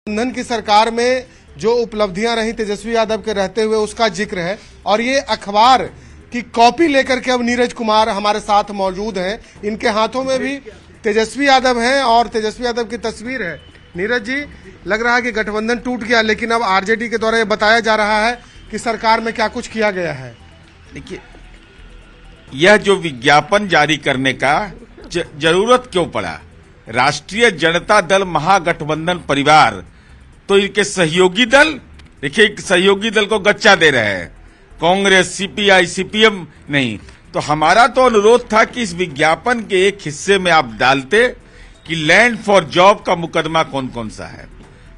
गठबंधन की सरकार में जो उपलब्धियां रही तेजस्वी यादव के रहते हुए उसका जिक्र है और ये अखबार की कॉपी लेकर के अब नीरज कुमार हमारे साथ मौजूद हैं। इनके हाथों में भी तेजस्वी यादव हैं और तेजस्वी यादव की तस्वीर है। नीरज जी, लग रहा है कि गठबंधन टूट गया, लेकिन अब आरजेडी के द्वारा ये बताया जा रहा है कि सरकार में क्या कुछ किया गया है। देखिए, यह जो विज्ञापन जारी करने का जरूरत क्यों पड़ा? राष्ट्रीय जनता दल महागठबंधन परिवार तो इनके सहयोगी दल, देखिए सहयोगी दल को गच्चा दे रहे हैं, कांग्रेस, सीपीआई, सीपीएम नहीं। तो हमारा तो अनुरोध था कि इस विज्ञापन के एक हिस्से में आप डालते कि लैंड फॉर जॉब का मुकदमा कौन कौन सा है,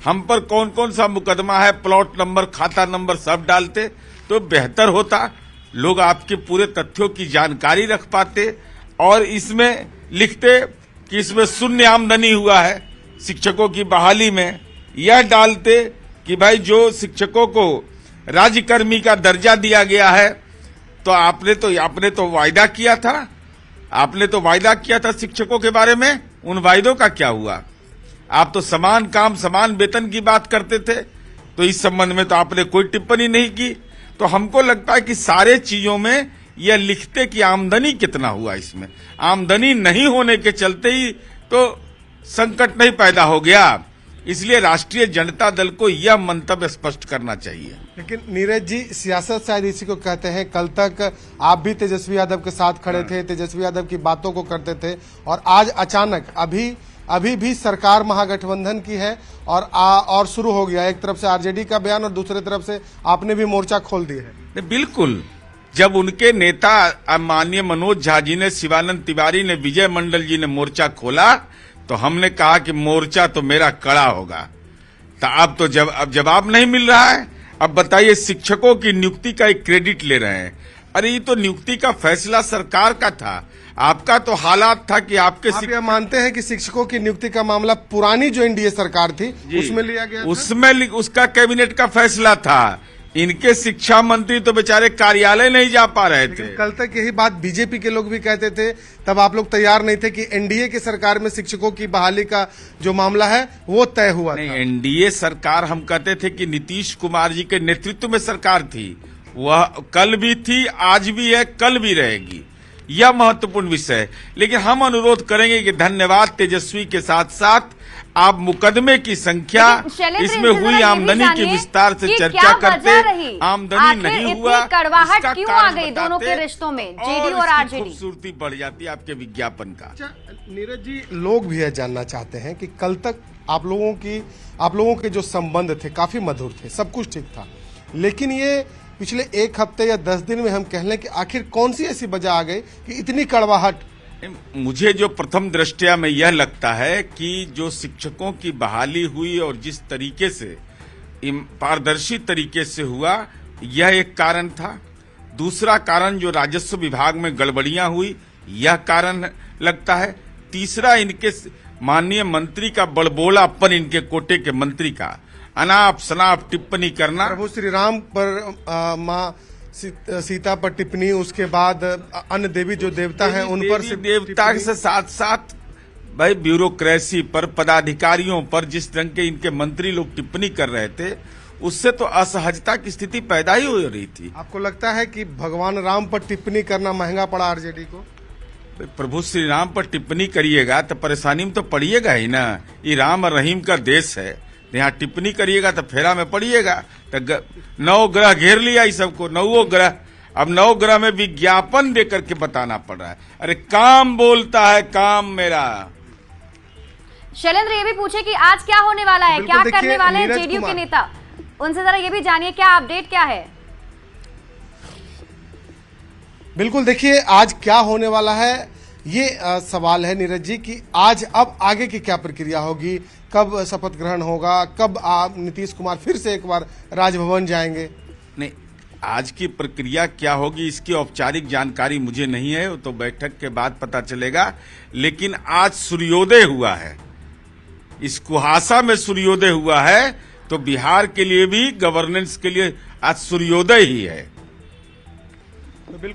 हम पर कौन कौन सा मुकदमा है, प्लॉट नंबर, खाता नंबर सब डालते तो बेहतर होता। लोग आपके पूरे तथ्यों की जानकारी रख पाते और इसमें लिखते कि इसमें शून्य आमदनी हुआ है शिक्षकों की बहाली में। यह डालते कि भाई जो शिक्षकों को राज्यकर्मी का दर्जा दिया गया है, तो आपने तो वायदा किया था शिक्षकों के बारे में, उन वायदों का क्या हुआ? आप तो समान काम समान वेतन की बात करते थे, तो इस संबंध में तो आपने कोई टिप्पणी नहीं की। तो हमको लगता है कि सारे चीजों में यह लिखते कि आमदनी कितना हुआ, इसमें आमदनी नहीं होने के चलते ही तो संकट नहीं पैदा हो गया। इसलिए राष्ट्रीय जनता दल को यह मंतव्य स्पष्ट करना चाहिए। लेकिन नीरज जी, सियासत शायद इसी को कहते हैं। कल तक आप भी तेजस्वी यादव के साथ खड़े थे, तेजस्वी यादव की बातों को करते थे और आज अचानक अभी भी सरकार महागठबंधन की है और शुरू हो गया। एक तरफ से आरजेडी का बयान और दूसरी तरफ से आपने भी मोर्चा खोल दिया है। बिल्कुल, जब उनके नेता माननीय मनोज झा जी ने, शिवानंद तिवारी ने, विजय मंडल जी ने मोर्चा खोला तो हमने कहा कि मोर्चा तो मेरा कड़ा होगा। तो अब जवाब नहीं मिल रहा है। अब बताइए, शिक्षकों की नियुक्ति का एक क्रेडिट ले रहे हैं। अरे ये तो नियुक्ति का फैसला सरकार का था, आपका तो हालात था कि आप ये मानते हैं कि शिक्षकों की नियुक्ति का मामला पुरानी जो एनडीए सरकार थी उसमें लिया गया था? उसमें उसका कैबिनेट का फैसला था। इनके शिक्षा मंत्री तो बेचारे कार्यालय नहीं जा पा रहे थे। कल तक यही बात बीजेपी के लोग भी कहते थे, तब आप लोग तैयार नहीं थे कि एनडीए की सरकार में शिक्षकों की बहाली का जो मामला है वो तय हुआ नहीं, था। एनडीए सरकार हम कहते थे कि नीतीश कुमार जी के नेतृत्व में सरकार थी, वह कल भी थी, आज भी है, कल भी रहेगी। यह महत्वपूर्ण विषय है। लेकिन हम अनुरोध करेंगे कि धन्यवाद तेजस्वी के साथ साथ आप मुकदमे की संख्या, इसमें हुई आमदनी के विस्तार से चर्चा करते। आमदनी नहीं हुआ, कड़वाहट क्यों आ गई दोनों के रिश्तों में, जेडी और आरजेडी? खूबसूरती बढ़ जाती है आपके विज्ञापन का। अच्छा नीरज जी, लोग भी यह जानना चाहते हैं कि कल तक आप लोगों के जो संबंध थे काफी मधुर थे, सब कुछ ठीक था, लेकिन ये पिछले एक हफ्ते या 10 दिन में हम कह लें कि आखिर कौन सी ऐसी वजह आ गई कि इतनी कड़वाहट? मुझे जो प्रथम दृष्टया में यह लगता है कि जो शिक्षकों की बहाली हुई और जिस तरीके से पारदर्शी तरीके से हुआ, यह एक कारण था। दूसरा कारण जो राजस्व विभाग में गड़बड़ियां हुई, यह कारण लगता है। तीसरा इनके माननीय मंत्री का बड़बोलापन, इनके कोटे के मंत्री का अनाप शनाप टिप्पणी करना। प्रभु श्री राम पर माँ सीता पर टिप्पणी, उसके बाद अन्य देवी जो देवता हैं उन पर देवता के साथ साथ भाई ब्यूरोक्रेसी पर, पदाधिकारियों पर जिस ढंग के इनके मंत्री लोग टिप्पणी कर रहे थे, उससे तो असहजता की स्थिति पैदा ही हो रही थी। आपको लगता है कि भगवान राम पर टिप्पणी करना महंगा पड़ा आरजेडी को? प्रभु श्री राम पर टिप्पणी करिएगा तो परेशानी में तो पड़िएगा ही ना। ये राम और रहीम का देश है, यहाँ टिप्पणी करिएगा तो फेरा में पड़िएगा। तो 9 ग्रह घेर लिया इस सबको, 9 ग्रह। अब 9 ग्रह में विज्ञापन देकर के बताना पड़ रहा है। अरे काम बोलता है, काम मेरा। शैलेंद्र, ये भी पूछे कि आज क्या होने वाला है, क्या करने वाले हैं जेडीयू के नेता, उनसे जरा ये भी जानिए क्या अपडेट क्या है। बिल्कुल, देखिए आज क्या होने वाला है ये सवाल है नीरज जी कि आज अब आगे की क्या प्रक्रिया होगी, कब शपथ ग्रहण होगा, कब नीतीश कुमार फिर से एक बार राजभवन जाएंगे? नहीं, आज की प्रक्रिया क्या होगी इसकी औपचारिक जानकारी मुझे नहीं है, वो तो बैठक के बाद पता चलेगा। लेकिन आज सूर्योदय हुआ है, इस कुहासा में सूर्योदय हुआ है, तो बिहार के लिए भी, गवर्नेंस के लिए आज सूर्योदय ही है। तो बिल्कुल